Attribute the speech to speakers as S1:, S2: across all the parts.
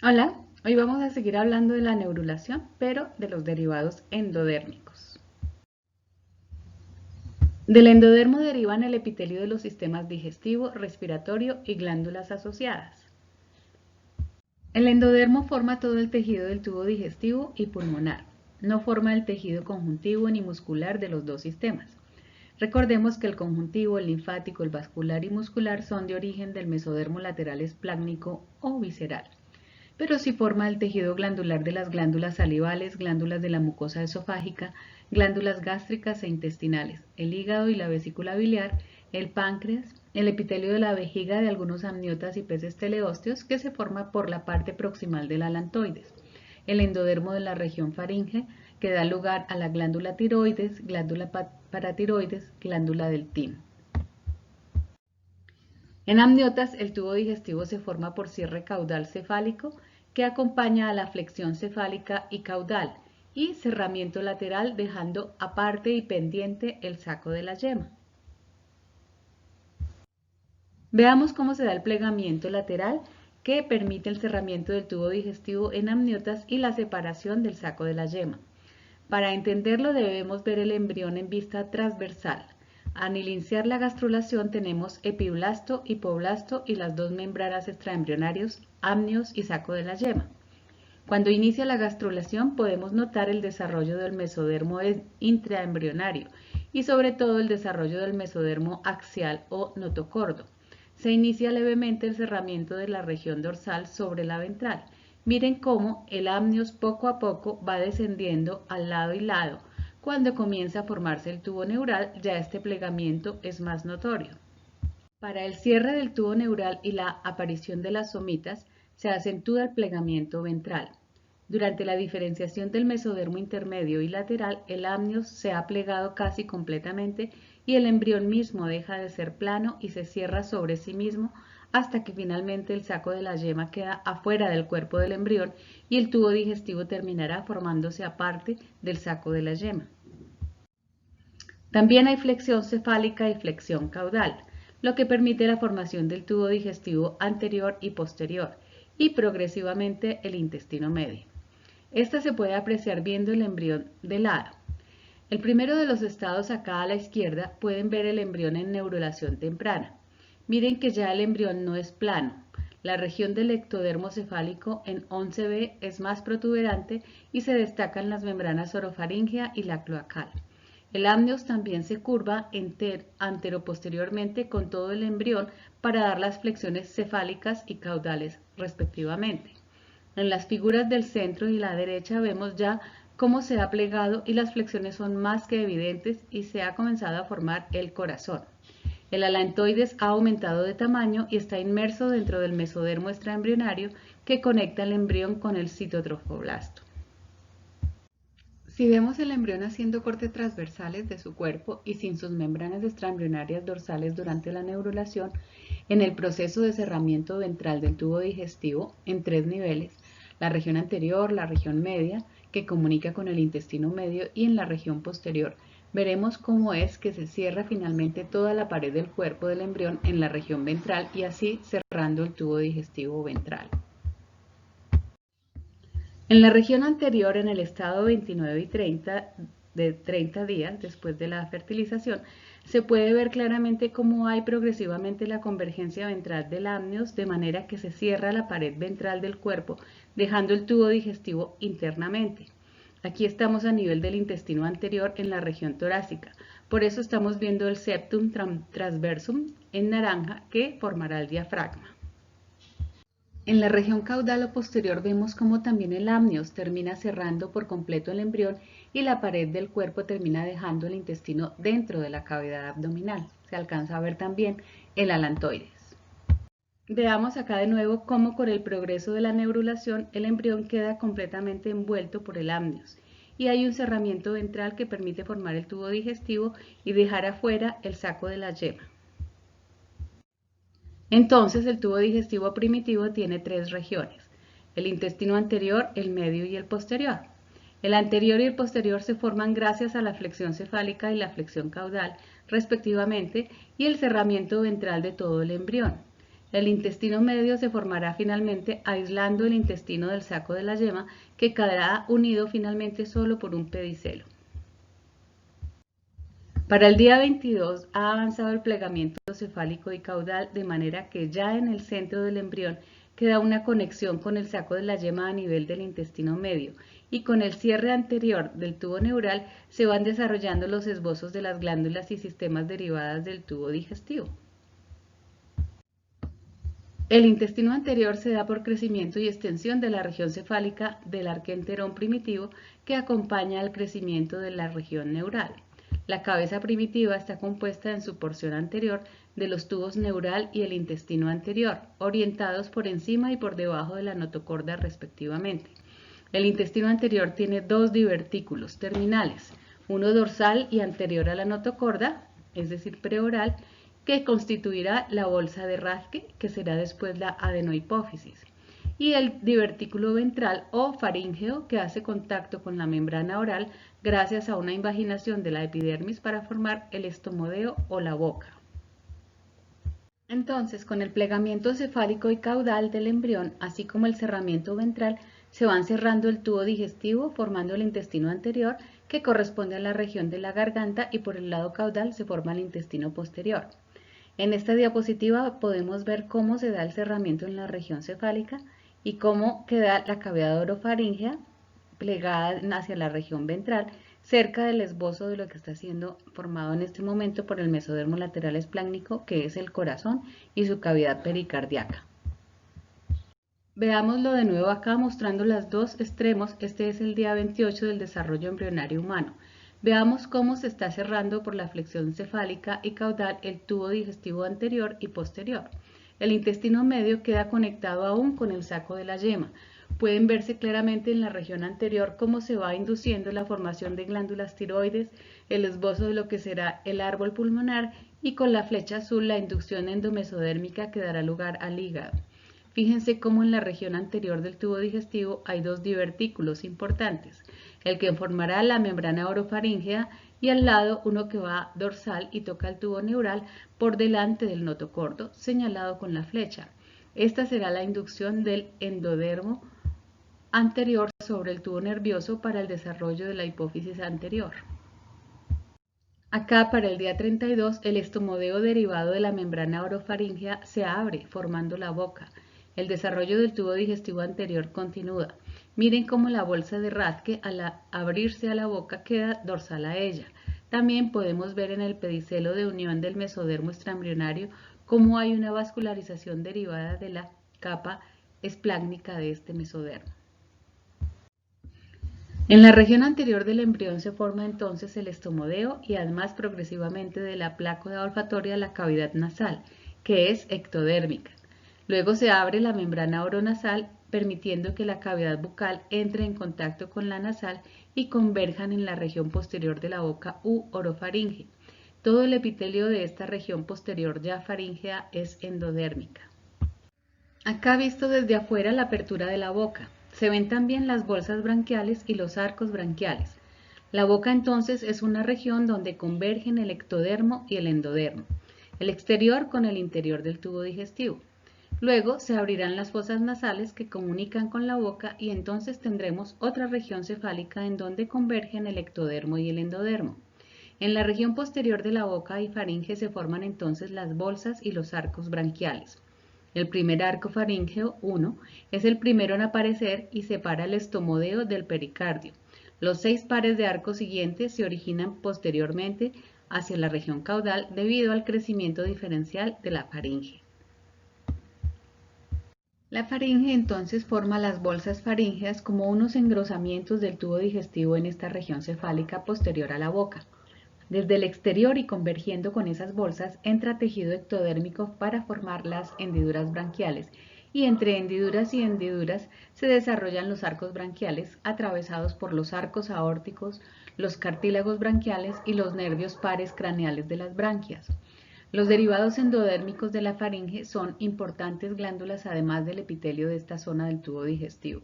S1: Hola, hoy vamos a seguir hablando de la neurulación, pero de los derivados endodérmicos. Del endodermo derivan el epitelio de los sistemas digestivo, respiratorio y glándulas asociadas. El endodermo forma todo el tejido del tubo digestivo y pulmonar. No forma el tejido conjuntivo ni muscular de los dos sistemas. Recordemos que el conjuntivo, el linfático, el vascular y muscular son de origen del mesodermo lateral esplácnico o visceral, pero sí forma el tejido glandular de las glándulas salivales, glándulas de la mucosa esofágica, glándulas gástricas e intestinales, el hígado y la vesícula biliar, el páncreas, el epitelio de la vejiga de algunos amniotas y peces teleósteos que se forma por la parte proximal del alantoides, el endodermo de la región faringe que da lugar a la glándula tiroides, glándula paratiroides, glándula del timo. En amniotas, el tubo digestivo se forma por cierre caudal cefálico que acompaña a la flexión cefálica y caudal y cerramiento lateral dejando aparte y pendiente el saco de la yema. Veamos cómo se da el plegamiento lateral que permite el cerramiento del tubo digestivo en amniotas y la separación del saco de la yema. Para entenderlo debemos ver el embrión en vista transversal. Al iniciar la gastrulación tenemos epiblasto, hipoblasto y las dos membranas extraembrionarios, amnios y saco de la yema. Cuando inicia la gastrulación podemos notar el desarrollo del mesodermo intraembrionario y sobre todo el desarrollo del mesodermo axial o notocordo. Se inicia levemente el cerramiento de la región dorsal sobre la ventral. Miren cómo el amnios poco a poco va descendiendo al lado y lado. Cuando comienza a formarse el tubo neural, ya este plegamiento es más notorio. Para el cierre del tubo neural y la aparición de las somitas, se acentúa el plegamiento ventral. Durante la diferenciación del mesodermo intermedio y lateral, el amnios se ha plegado casi completamente y el embrión mismo deja de ser plano y se cierra sobre sí mismo hasta que finalmente el saco de la yema queda afuera del cuerpo del embrión y el tubo digestivo terminará formándose aparte del saco de la yema. También hay flexión cefálica y flexión caudal, lo que permite la formación del tubo digestivo anterior y posterior y progresivamente el intestino medio. Esta se puede apreciar viendo el embrión de lado. El primero de los estados acá a la izquierda pueden ver el embrión en neurulación temprana. Miren que ya el embrión no es plano. La región del ectodermo cefálico en 11B es más protuberante y se destacan las membranas orofaringea y la cloacal. El amnios también se curva anteroposteriormente con todo el embrión para dar las flexiones cefálicas y caudales respectivamente. En las figuras del centro y la derecha vemos ya cómo se ha plegado y las flexiones son más que evidentes y se ha comenzado a formar el corazón. El alantoides ha aumentado de tamaño y está inmerso dentro del mesodermo extraembrionario que conecta el embrión con el citotrofoblasto. Si vemos el embrión haciendo cortes transversales de su cuerpo y sin sus membranas extraembrionarias dorsales durante la neurulación, en el proceso de cerramiento ventral del tubo digestivo en 3 niveles, la región anterior, la región media, que comunica con el intestino medio, y en la región posterior, veremos cómo es que se cierra finalmente toda la pared del cuerpo del embrión en la región ventral y así cerrando el tubo digestivo ventral. En la región anterior, en el estado 29 y 30 de 30 días después de la fertilización, se puede ver claramente cómo hay progresivamente la convergencia ventral del amnios de manera que se cierra la pared ventral del cuerpo, dejando el tubo digestivo internamente. Aquí estamos a nivel del intestino anterior en la región torácica, por eso estamos viendo el septum transversum en naranja que formará el diafragma. En la región caudal o posterior vemos cómo también el amnios termina cerrando por completo el embrión y la pared del cuerpo termina dejando el intestino dentro de la cavidad abdominal. Se alcanza a ver también el alantoides. Veamos acá de nuevo cómo con el progreso de la neurulación el embrión queda completamente envuelto por el amnios y hay un cerramiento ventral que permite formar el tubo digestivo y dejar afuera el saco de la yema. Entonces, el tubo digestivo primitivo tiene 3 regiones: el intestino anterior, el medio y el posterior. El anterior y el posterior se forman gracias a la flexión cefálica y la flexión caudal, respectivamente, y el cerramiento ventral de todo el embrión. El intestino medio se formará finalmente aislando el intestino del saco de la yema, que quedará unido finalmente solo por un pedicelo. Para el día 22 ha avanzado el plegamiento cefálico y caudal, de manera que ya en el centro del embrión queda una conexión con el saco de la yema a nivel del intestino medio, y con el cierre anterior del tubo neural se van desarrollando los esbozos de las glándulas y sistemas derivadas del tubo digestivo. El intestino anterior se da por crecimiento y extensión de la región cefálica del arquenterón primitivo, que acompaña al crecimiento de la región neural. La cabeza primitiva está compuesta en su porción anterior de los tubos neural y el intestino anterior, orientados por encima y por debajo de la notocorda respectivamente. El intestino anterior tiene dos divertículos terminales, uno dorsal y anterior a la notocorda, es decir, preoral, que constituirá la bolsa de Rathke, que será después la adenohipófisis, y el divertículo ventral o faríngeo, que hace contacto con la membrana oral gracias a una invaginación de la epidermis para formar el estomodeo o la boca. Entonces, con el plegamiento cefálico y caudal del embrión, así como el cerramiento ventral, se van cerrando el tubo digestivo, formando el intestino anterior, que corresponde a la región de la garganta, y por el lado caudal se forma el intestino posterior. En esta diapositiva podemos ver cómo se da el cerramiento en la región cefálica y cómo queda la cavidad orofaríngea plegada hacia la región ventral, cerca del esbozo de lo que está siendo formado en este momento por el mesodermo lateral espláncnico, que es el corazón, y su cavidad pericardíaca. Veámoslo de nuevo acá mostrando los dos extremos. Este es el día 28 del desarrollo embrionario humano. Veamos cómo se está cerrando por la flexión cefálica y caudal el tubo digestivo anterior y posterior. El intestino medio queda conectado aún con el saco de la yema. Pueden verse claramente en la región anterior cómo se va induciendo la formación de glándulas tiroides, el esbozo de lo que será el árbol pulmonar, y con la flecha azul la inducción endomesodérmica que dará lugar al hígado. Fíjense cómo en la región anterior del tubo digestivo hay dos divertículos importantes, el que formará la membrana orofaríngea y al lado uno que va dorsal y toca el tubo neural por delante del notocordo, señalado con la flecha. Esta será la inducción del endodermo anterior sobre el tubo nervioso para el desarrollo de la hipófisis anterior. Acá, para el día 32, el estomodeo derivado de la membrana orofaríngea se abre, formando la boca. El desarrollo del tubo digestivo anterior continúa. Miren cómo la bolsa de Rathke, al abrirse a la boca, queda dorsal a ella. También podemos ver en el pedicelo de unión del mesodermo extraembrionario cómo hay una vascularización derivada de la capa espláncnica de este mesodermo. En la región anterior del embrión se forma entonces el estomodeo y además progresivamente de la placa olfatoria la cavidad nasal, que es ectodérmica. Luego se abre la membrana oronasal, permitiendo que la cavidad bucal entre en contacto con la nasal y converjan en la región posterior de la boca u orofaringe. Todo el epitelio de esta región posterior ya faríngea es endodérmica. Acá visto desde afuera la apertura de la boca. Se ven también las bolsas branquiales y los arcos branquiales. La boca entonces es una región donde convergen el ectodermo y el endodermo, el exterior con el interior del tubo digestivo. Luego se abrirán las fosas nasales que comunican con la boca y entonces tendremos otra región cefálica en donde convergen el ectodermo y el endodermo. En la región posterior de la boca y faringe se forman entonces las bolsas y los arcos branquiales. El primer arco faríngeo, 1, es el primero en aparecer y separa el estomodeo del pericardio. Los 6 pares de arcos siguientes se originan posteriormente hacia la región caudal debido al crecimiento diferencial de la faringe. La faringe entonces forma las bolsas faríngeas como unos engrosamientos del tubo digestivo en esta región cefálica posterior a la boca. Desde el exterior y convergiendo con esas bolsas entra tejido ectodérmico para formar las hendiduras branquiales, y entre hendiduras y hendiduras se desarrollan los arcos branquiales atravesados por los arcos aórticos, los cartílagos branquiales y los nervios pares craneales de las branquias. Los derivados endodérmicos de la faringe son importantes glándulas además del epitelio de esta zona del tubo digestivo.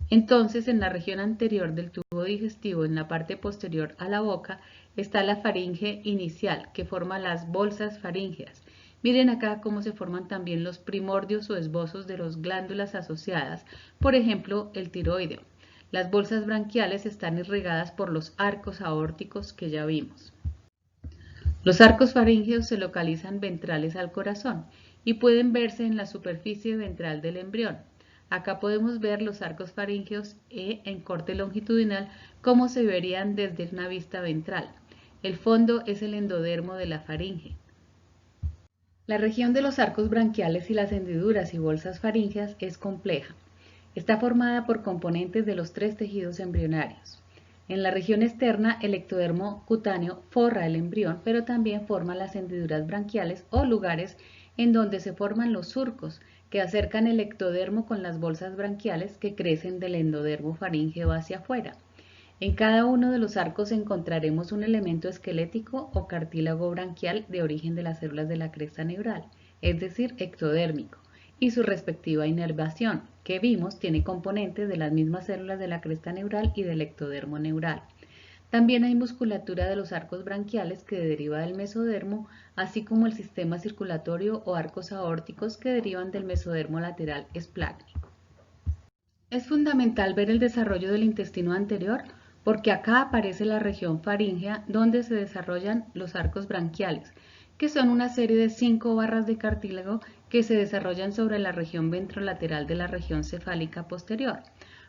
S1: Entonces, en la región anterior del tubo digestivo, en la parte posterior a la boca, está la faringe inicial, que forma las bolsas faríngeas. Miren acá cómo se forman también los primordios o esbozos de las glándulas asociadas, por ejemplo, el tiroideo. Las bolsas branquiales están irrigadas por los arcos aórticos que ya vimos. Los arcos faríngeos se localizan ventrales al corazón y pueden verse en la superficie ventral del embrión. Acá podemos ver los arcos faríngeos en corte longitudinal como se verían desde una vista ventral. El fondo es el endodermo de la faringe. La región de los arcos branquiales y las hendiduras y bolsas faríngeas es compleja. Está formada por componentes de los tres tejidos embrionarios. En la región externa, el ectodermo cutáneo forra el embrión, pero también forma las hendiduras branquiales o lugares en donde se forman los surcos que acercan el ectodermo con las bolsas branquiales que crecen del endodermo faríngeo hacia afuera. En cada uno de los arcos encontraremos un elemento esquelético o cartílago branquial de origen de las células de la cresta neural, es decir, ectodérmico, y su respectiva inervación, que vimos tiene componentes de las mismas células de la cresta neural y del ectodermo neural. También hay musculatura de los arcos branquiales que deriva del mesodermo, así como el sistema circulatorio o arcos aórticos que derivan del mesodermo lateral esplácnico. Es fundamental ver el desarrollo del intestino anterior porque acá aparece la región faríngea donde se desarrollan los arcos branquiales, que son una serie de 5 barras de cartílago que se desarrollan sobre la región ventrolateral de la región cefálica posterior.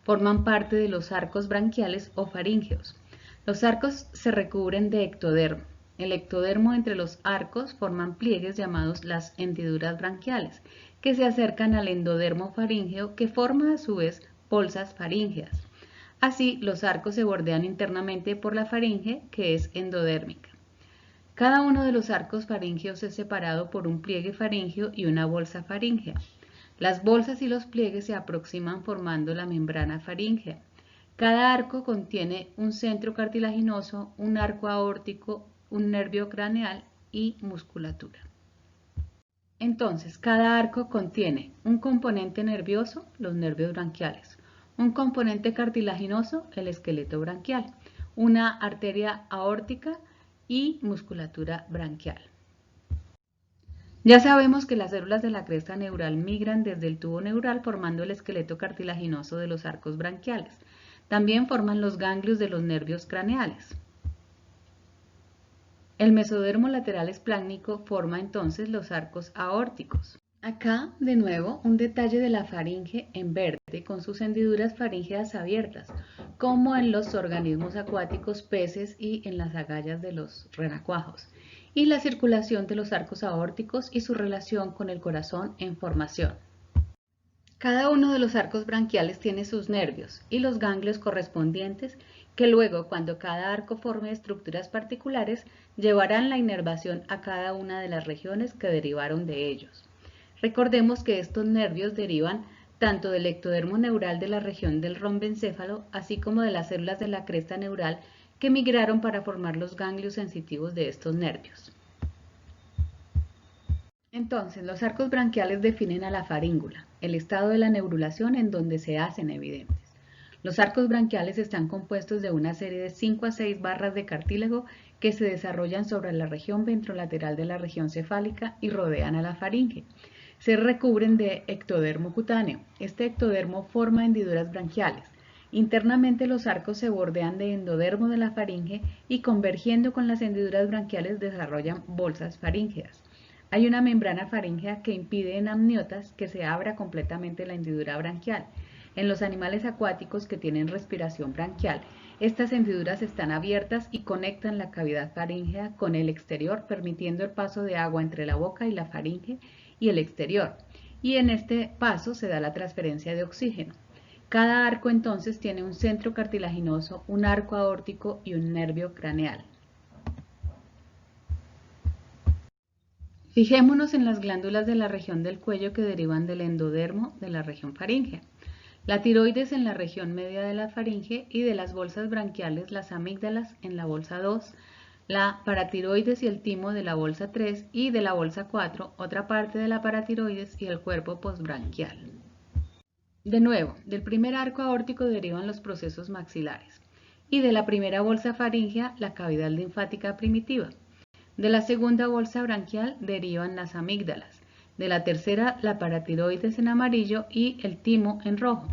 S1: Forman parte de los arcos branquiales o faríngeos. Los arcos se recubren de ectodermo. El ectodermo entre los arcos forman pliegues llamados las hendiduras branquiales, que se acercan al endodermo faríngeo que forma a su vez bolsas faríngeas. Así, los arcos se bordean internamente por la faringe, que es endodérmica. Cada uno de los arcos faríngeos es separado por un pliegue faríngeo y una bolsa faríngea. Las bolsas y los pliegues se aproximan formando la membrana faríngea. Cada arco contiene un centro cartilaginoso, un arco aórtico, un nervio craneal y musculatura. Entonces, cada arco contiene un componente nervioso, los nervios branquiales, un componente cartilaginoso, el esqueleto branquial, una arteria aórtica y musculatura branquial. Ya sabemos que las células de la cresta neural migran desde el tubo neural formando el esqueleto cartilaginoso de los arcos branquiales. También forman los ganglios de los nervios craneales. El mesodermo lateral esplácnico forma entonces los arcos aórticos. Acá, de nuevo, un detalle de la faringe en verde con sus hendiduras faríngeas abiertas, como en los organismos acuáticos, peces y en las agallas de los renacuajos, y la circulación de los arcos aórticos y su relación con el corazón en formación. Cada uno de los arcos branquiales tiene sus nervios y los ganglios correspondientes que luego, cuando cada arco forme estructuras particulares, llevarán la inervación a cada una de las regiones que derivaron de ellos. Recordemos que estos nervios derivan tanto del ectodermo neural de la región del romboencéfalo, así como de las células de la cresta neural que migraron para formar los ganglios sensitivos de estos nervios. Entonces, los arcos branquiales definen a la faríngula, el estado de la neurulación en donde se hacen evidentes. Los arcos branquiales están compuestos de una serie de 5 a 6 barras de cartílago que se desarrollan sobre la región ventrolateral de la región cefálica y rodean a la faringe. Se recubren de ectodermo cutáneo. Este ectodermo forma hendiduras branquiales. Internamente los arcos se bordean de endodermo de la faringe y convergiendo con las hendiduras branquiales desarrollan bolsas faríngeas. Hay una membrana faríngea que impide en amniotas que se abra completamente la hendidura branquial. En los animales acuáticos que tienen respiración branquial, estas hendiduras están abiertas y conectan la cavidad faríngea con el exterior, permitiendo el paso de agua entre la boca y la faringe y el exterior. Y en este paso se da la transferencia de oxígeno. Cada arco entonces tiene un centro cartilaginoso, un arco aórtico y un nervio craneal. Fijémonos en las glándulas de la región del cuello que derivan del endodermo de la región faríngea. La tiroides en la región media de la faringe y de las bolsas branquiales las amígdalas en la bolsa 2, la paratiroides y el timo de la bolsa 3 y de la bolsa 4, otra parte de la paratiroides y el cuerpo postbranquial. De nuevo, del primer arco aórtico derivan los procesos maxilares y de la primera bolsa faríngea la cavidad linfática primitiva. De la segunda bolsa branquial derivan las amígdalas. De la tercera, la paratiroides en amarillo y el timo en rojo.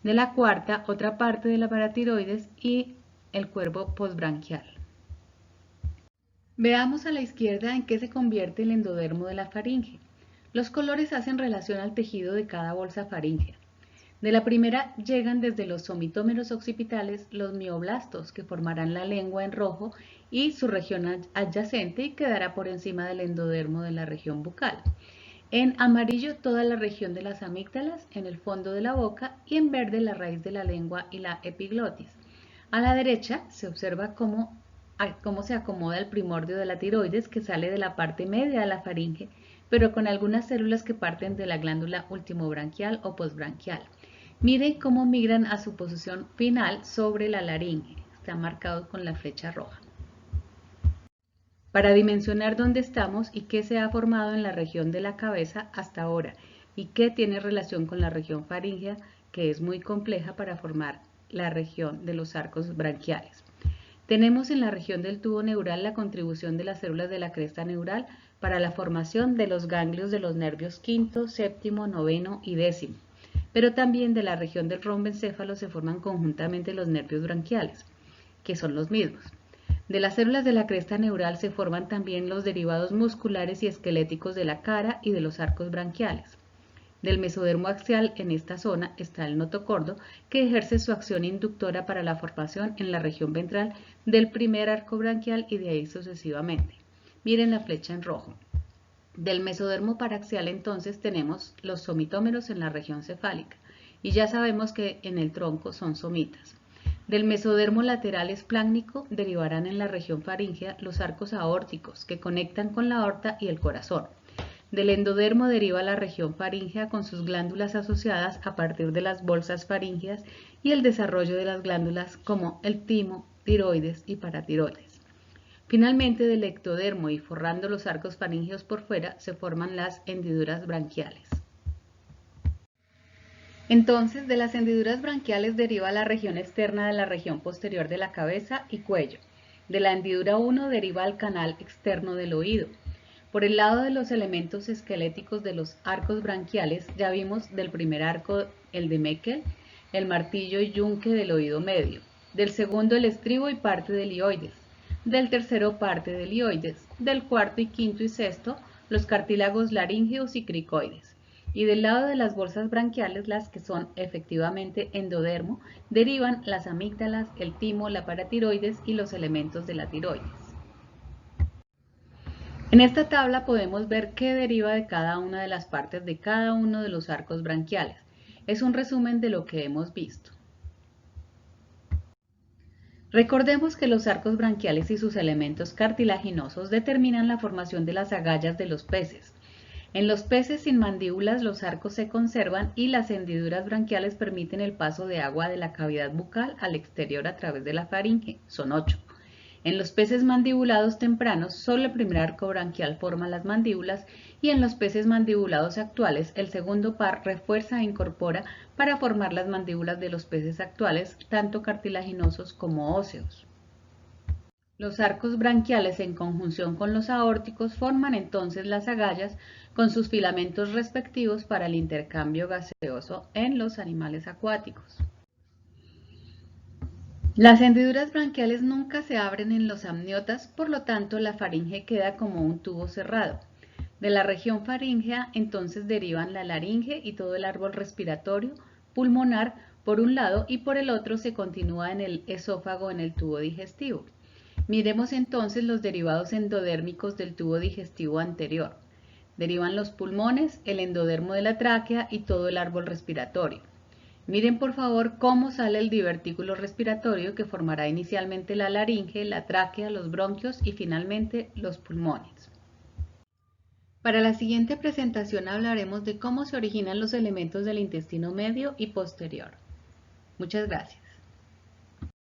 S1: De la cuarta, otra parte de la paratiroides y el cuerpo postbranquial. Veamos a la izquierda en qué se convierte el endodermo de la faringe. Los colores hacen relación al tejido de cada bolsa faríngea. De la primera llegan desde los somitómeros occipitales los mioblastos, que formarán la lengua en rojo y su región adyacente y quedará por encima del endodermo de la región bucal. En amarillo toda la región de las amígdalas, en el fondo de la boca, y en verde la raíz de la lengua y la epiglotis. A la derecha se observa cómo se acomoda el primordio de la tiroides, que sale de la parte media de la faringe, pero con algunas células que parten de la glándula ultimobranquial o postbranquial. Miren cómo migran a su posición final sobre la laringe. Está marcado con la flecha roja. Para dimensionar dónde estamos y qué se ha formado en la región de la cabeza hasta ahora y qué tiene relación con la región faríngea, que es muy compleja para formar la región de los arcos branquiales. Tenemos en la región del tubo neural la contribución de las células de la cresta neural para la formación de los ganglios de los nervios quinto, séptimo, noveno y décimo, pero también de la región del romboencéfalo se forman conjuntamente los nervios branquiales, que son los mismos. De las células de la cresta neural se forman también los derivados musculares y esqueléticos de la cara y de los arcos branquiales. Del mesodermo axial en esta zona está el notocordo, que ejerce su acción inductora para la formación en la región ventral del primer arco branquial y de ahí sucesivamente. Miren la flecha en rojo. Del mesodermo paraxial entonces tenemos los somitómeros en la región cefálica y ya sabemos que en el tronco son somitas. Del mesodermo lateral espláncnico derivarán en la región faríngea los arcos aórticos que conectan con la aorta y el corazón. Del endodermo deriva la región faríngea con sus glándulas asociadas a partir de las bolsas faríngeas y el desarrollo de las glándulas como el timo, tiroides y paratiroides. Finalmente, del ectodermo y forrando los arcos faríngeos por fuera se forman las hendiduras branquiales. Entonces, de las hendiduras branquiales deriva la región externa de la región posterior de la cabeza y cuello. De la hendidura 1 deriva el canal externo del oído. Por el lado de los elementos esqueléticos de los arcos branquiales, ya vimos del primer arco el de Meckel, el martillo y yunque del oído medio. Del segundo el estribo y parte del hioides. Del tercero parte del hioides. Del cuarto y quinto y sexto los cartílagos laríngeos y cricoides. Y del lado de las bolsas branquiales, las que son efectivamente endodermo, derivan las amígdalas, el timo, la paratiroides y los elementos de la tiroides. En esta tabla podemos ver qué deriva de cada una de las partes de cada uno de los arcos branquiales. Es un resumen de lo que hemos visto. Recordemos que los arcos branquiales y sus elementos cartilaginosos determinan la formación de las agallas de los peces. En los peces sin mandíbulas los arcos se conservan y las hendiduras branquiales permiten el paso de agua de la cavidad bucal al exterior a través de la faringe, son 8. En los peces mandibulados tempranos, solo el primer arco branquial forma las mandíbulas y en los peces mandibulados actuales, el segundo par refuerza e incorpora para formar las mandíbulas de los peces actuales, tanto cartilaginosos como óseos. Los arcos branquiales en conjunción con los aórticos forman entonces las agallas con sus filamentos respectivos para el intercambio gaseoso en los animales acuáticos. Las hendiduras branquiales nunca se abren en los amniotas, por lo tanto la faringe queda como un tubo cerrado. De la región faríngea entonces derivan la laringe y todo el árbol respiratorio, pulmonar por un lado y por el otro se continúa en el esófago en el tubo digestivo. Miremos entonces los derivados endodérmicos del tubo digestivo anterior. Derivan los pulmones, el endodermo de la tráquea y todo el árbol respiratorio. Miren por favor cómo sale el divertículo respiratorio que formará inicialmente la laringe, la tráquea, los bronquios y finalmente los pulmones. Para la siguiente presentación hablaremos de cómo se originan los elementos del intestino medio y posterior. Muchas gracias.